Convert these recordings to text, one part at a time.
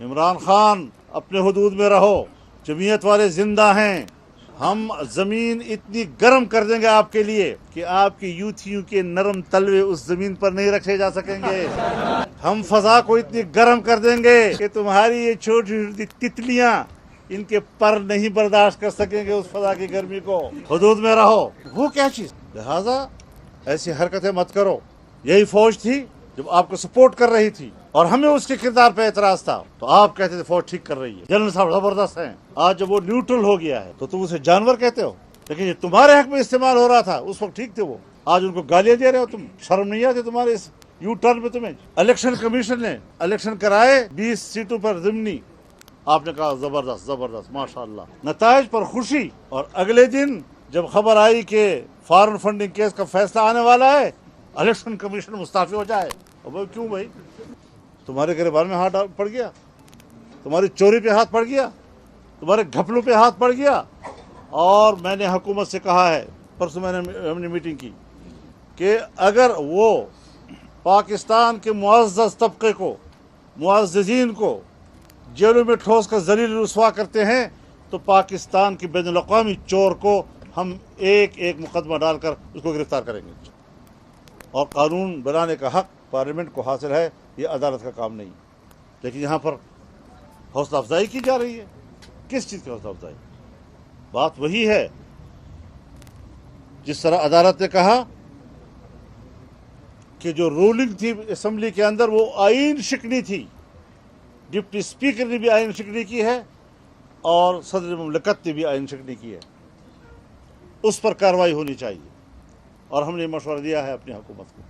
عمران خان اپنے حدود میں رہو، جمعیت والے زندہ ہیں، ہم زمین اتنی گرم کر دیں گے آپ کے لیے کہ آپ کی یوتھیوں کے نرم تلوے اس زمین پر نہیں رکھے جا سکیں گے. ہم فضا کو اتنی گرم کر دیں گے کہ تمہاری یہ چھوٹی چھوٹی تتلیاں ان کے پر نہیں برداشت کر سکیں گے اس فضا کی گرمی کو. حدود میں رہو. وہ کیا چیز؟ لہذا ایسی حرکتیں مت کرو. یہی فوج تھی جب آپ کو سپورٹ کر رہی تھی اور ہمیں اس کے کردار پہ اعتراض تھا تو آپ کہتے تھے فوج ٹھیک کر رہی ہے، جنرل صاحب زبردست ہیں. آج جب وہ نیوٹرل ہو گیا ہے تو تم اسے جانور کہتے ہو، لیکن یہ تمہارے حق میں استعمال ہو رہا تھا اس وقت ٹھیک تھے وہ. آج ان کو گالیاں دے رہے ہو تم. شرم نہیں آتی تمہارے اس یو ٹرن پہ تمہیں؟ الیکشن کمیشن نے الیکشن کرائے 20 سیٹوں پر ضمنی. آپ نے کہا زبردست زبردست ماشاءاللہ، نتائج پر خوشی. اور اگلے دن جب خبر آئی کہ فارن فنڈنگ کیس کا فیصلہ آنے والا ہے، الیکشن کمیشن مستعفی ہو جائے. اب کیوں بھائی؟ تمہارے گریبان میں ہاتھ پڑ گیا، تمہاری چوری پہ ہاتھ پڑ گیا، تمہارے گھپلوں پہ ہاتھ پڑ گیا. اور میں نے حکومت سے کہا ہے، پرسوں ہم نے میٹنگ کی، کہ اگر وہ پاکستان کے معزز طبقے کو، معززین کو جیلوں میں ٹھوس کر ذلیل رسوا کرتے ہیں تو پاکستان کے بین الاقوامی چور کو ہم ایک ایک مقدمہ ڈال کر اس کو گرفتار کریں گے. اور قانون بنانے کا حق پارلیمنٹ کو حاصل ہے، یہ عدالت کا کام نہیں. لیکن یہاں پر حوصلہ افزائی کی جا رہی ہے. کس چیز کی حوصلہ افزائی؟ بات وہی ہے جس طرح عدالت نے کہا کہ جو رولنگ تھی اسمبلی کے اندر وہ آئین شکنی تھی. ڈپٹی اسپیکر نے بھی آئین شکنی کی ہے اور صدر مملکت نے بھی آئین شکنی کی ہے. اس پر کارروائی ہونی چاہیے. اور ہم نے مشورہ دیا ہے اپنی حکومت کو.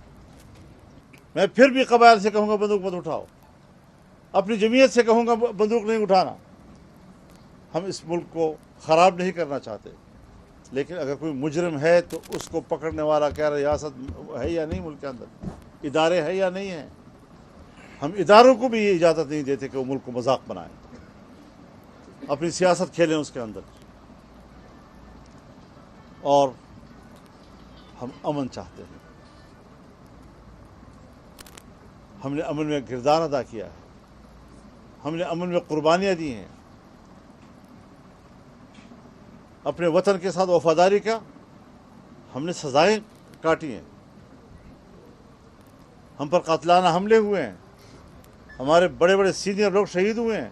میں پھر بھی قبائل سے کہوں گا بندوق مت اٹھاؤ، اپنی جمعیت سے کہوں گا بندوق نہیں اٹھانا. ہم اس ملک کو خراب نہیں کرنا چاہتے، لیکن اگر کوئی مجرم ہے تو اس کو پکڑنے والا کیا ریاست ہے یا نہیں، ملک کے اندر ادارے ہیں یا نہیں ہیں. ہم اداروں کو بھی یہ اجازت نہیں دیتے کہ وہ ملک کو مذاق بنائیں، اپنی سیاست کھیلیں اس کے اندر. اور ہم امن چاہتے ہیں. ہم نے امن میں کردار ادا کیا ہے، ہم نے امن میں قربانیاں دی ہیں. اپنے وطن کے ساتھ وفاداری کا ہم نے سزائیں کاٹی ہیں. ہم پر قاتلانہ حملے ہوئے ہیں، ہمارے بڑے بڑے سینئر لوگ شہید ہوئے ہیں.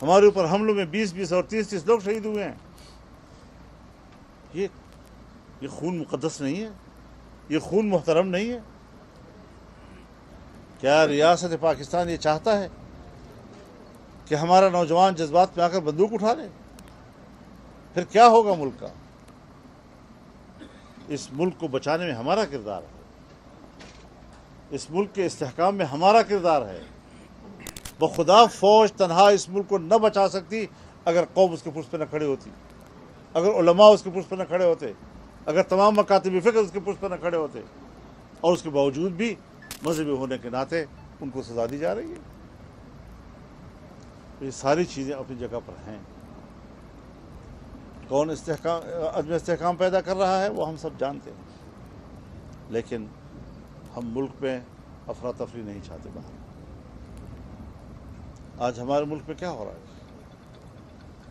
ہمارے اوپر حملوں میں 20 اور 30 لوگ شہید ہوئے ہیں. یہ خون مقدس نہیں ہے؟ یہ خون محترم نہیں ہے؟ کیا ریاست پاکستان یہ چاہتا ہے کہ ہمارا نوجوان جذبات میں آ کر بندوق اٹھا لے؟ پھر کیا ہوگا ملک کا؟ اس ملک کو بچانے میں ہمارا کردار ہے، اس ملک کے استحکام میں ہمارا کردار ہے. بخدا فوج تنہا اس ملک کو نہ بچا سکتی اگر قوم اس کے پشت پہ نہ کھڑے ہوتی، اگر علماء اس کے پشت پہ نہ کھڑے ہوتے، اگر تمام مکاتب فکر اس کے پشت پہ نہ کھڑے ہوتے. اور اس کے باوجود بھی مذہبی ہونے کے ناطے ان کو سزا دی جا رہی ہے. یہ ساری چیزیں اپنی جگہ پر ہیں. کون عدم استحکام پیدا کر رہا ہے وہ ہم سب جانتے ہیں، لیکن ہم ملک میں افراتفری نہیں چاہتے باہر. آج ہمارے ملک میں کیا ہو رہا ہے؟